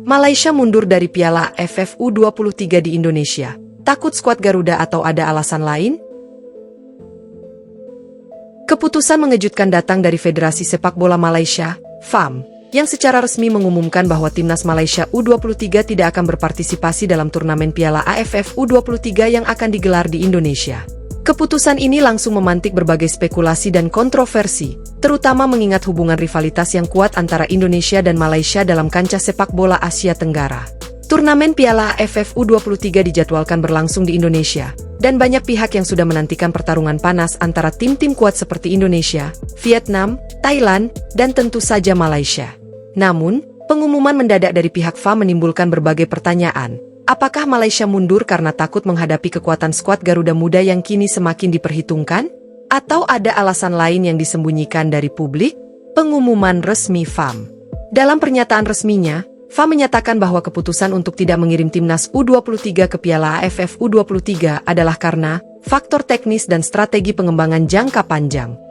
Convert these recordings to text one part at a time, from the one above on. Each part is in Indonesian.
Malaysia mundur dari Piala AFF U23 di Indonesia. Takut skuad Garuda atau ada alasan lain? Keputusan mengejutkan datang dari Federasi Sepak Bola Malaysia, FAM, yang secara resmi mengumumkan bahwa timnas Malaysia U23 tidak akan berpartisipasi dalam turnamen Piala AFF U23 yang akan digelar di Indonesia. Keputusan ini langsung memantik berbagai spekulasi dan kontroversi, terutama mengingat hubungan rivalitas yang kuat antara Indonesia dan Malaysia dalam kancah sepak bola Asia Tenggara. Turnamen Piala AFF U23 dijadwalkan berlangsung di Indonesia, dan banyak pihak yang sudah menantikan pertarungan panas antara tim-tim kuat seperti Indonesia, Vietnam, Thailand, dan tentu saja Malaysia. Namun, pengumuman mendadak dari pihak FAM menimbulkan berbagai pertanyaan. Apakah Malaysia mundur karena takut menghadapi kekuatan skuad Garuda Muda yang kini semakin diperhitungkan? Atau ada alasan lain yang disembunyikan dari publik? Pengumuman resmi FAM. Dalam pernyataan resminya, FAM menyatakan bahwa keputusan untuk tidak mengirim timnas U23 ke Piala AFF U23 adalah karena faktor teknis dan strategi pengembangan jangka panjang.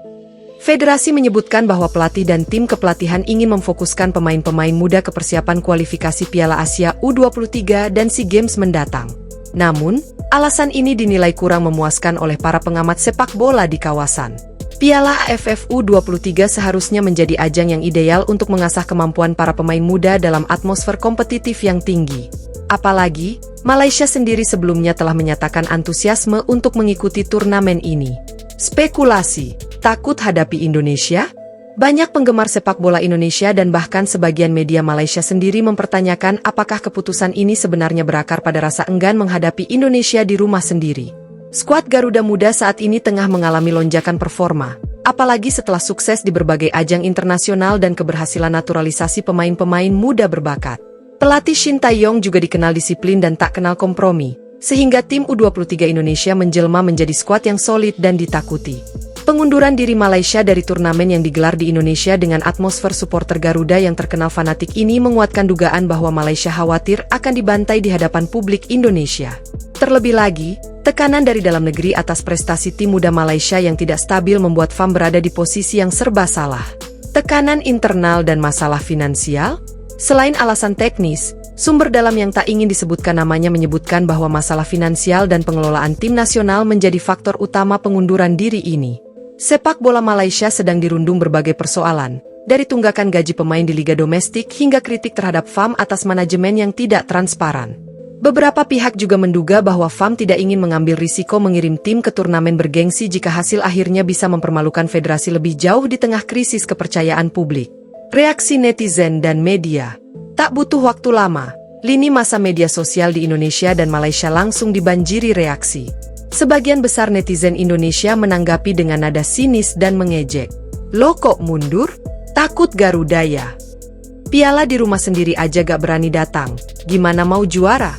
Federasi menyebutkan bahwa pelatih dan tim kepelatihan ingin memfokuskan pemain-pemain muda ke persiapan kualifikasi Piala Asia U23 dan SEA Games mendatang. Namun, alasan ini dinilai kurang memuaskan oleh para pengamat sepak bola di kawasan. Piala AFF U23 seharusnya menjadi ajang yang ideal untuk mengasah kemampuan para pemain muda dalam atmosfer kompetitif yang tinggi. Apalagi, Malaysia sendiri sebelumnya telah menyatakan antusiasme untuk mengikuti turnamen ini. Spekulasi, takut hadapi Indonesia? Banyak penggemar sepak bola Indonesia dan bahkan sebagian media Malaysia sendiri mempertanyakan apakah keputusan ini sebenarnya berakar pada rasa enggan menghadapi Indonesia di rumah sendiri. Skuad Garuda Muda saat ini tengah mengalami lonjakan performa, apalagi setelah sukses di berbagai ajang internasional dan keberhasilan naturalisasi pemain-pemain muda berbakat. Pelatih Shin Tae-yong juga dikenal disiplin dan tak kenal kompromi, sehingga tim U23 Indonesia menjelma menjadi skuad yang solid dan ditakuti. Pengunduran diri Malaysia dari turnamen yang digelar di Indonesia dengan atmosfer supporter Garuda yang terkenal fanatik ini menguatkan dugaan bahwa Malaysia khawatir akan dibantai di hadapan publik Indonesia. Terlebih lagi, tekanan dari dalam negeri atas prestasi tim muda Malaysia yang tidak stabil membuat FAM berada di posisi yang serba salah. Tekanan internal dan masalah finansial? Selain alasan teknis, sumber dalam yang tak ingin disebutkan namanya menyebutkan bahwa masalah finansial dan pengelolaan tim nasional menjadi faktor utama pengunduran diri ini. Sepak bola Malaysia sedang dirundung berbagai persoalan, dari tunggakan gaji pemain di liga domestik hingga kritik terhadap FAM atas manajemen yang tidak transparan. Beberapa pihak juga menduga bahwa FAM tidak ingin mengambil risiko mengirim tim ke turnamen bergengsi jika hasil akhirnya bisa mempermalukan federasi lebih jauh di tengah krisis kepercayaan publik. Reaksi netizen dan media. Tak butuh waktu lama, lini masa media sosial di Indonesia dan Malaysia langsung dibanjiri reaksi. Sebagian besar netizen Indonesia menanggapi dengan nada sinis dan mengejek. Lo kok mundur? Takut Garuda ya? Piala di rumah sendiri aja gak berani datang, gimana mau juara?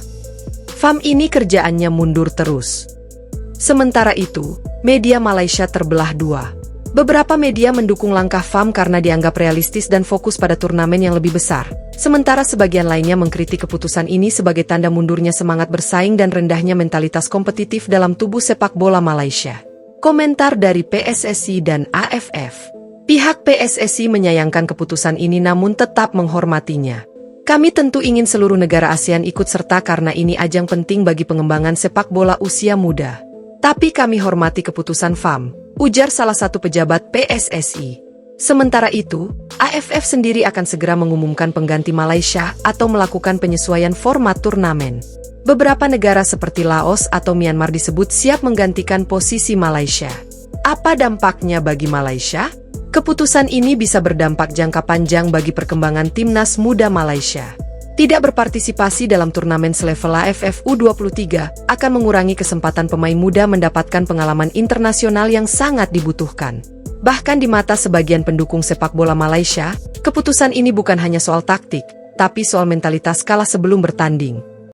FAM ini kerjaannya mundur terus. Sementara itu, media Malaysia terbelah dua. Beberapa media mendukung langkah FAM karena dianggap realistis dan fokus pada turnamen yang lebih besar. Sementara sebagian lainnya mengkritik keputusan ini sebagai tanda mundurnya semangat bersaing dan rendahnya mentalitas kompetitif dalam tubuh sepak bola Malaysia. Komentar dari PSSI dan AFF. Pihak PSSI menyayangkan keputusan ini namun tetap menghormatinya. Kami tentu ingin seluruh negara ASEAN ikut serta karena ini ajang penting bagi pengembangan sepak bola usia muda. Tapi kami hormati keputusan FAM, ujar salah satu pejabat PSSI. Sementara itu, AFF sendiri akan segera mengumumkan pengganti Malaysia atau melakukan penyesuaian format turnamen. Beberapa negara seperti Laos atau Myanmar disebut siap menggantikan posisi Malaysia. Apa dampaknya bagi Malaysia? Keputusan ini bisa berdampak jangka panjang bagi perkembangan timnas muda Malaysia. Tidak berpartisipasi dalam turnamen selevel AFF U23 akan mengurangi kesempatan pemain muda mendapatkan pengalaman internasional yang sangat dibutuhkan. Bahkan di mata sebagian pendukung sepak bola Malaysia, keputusan ini bukan hanya soal taktik, tapi soal mentalitas kalah sebelum bertanding.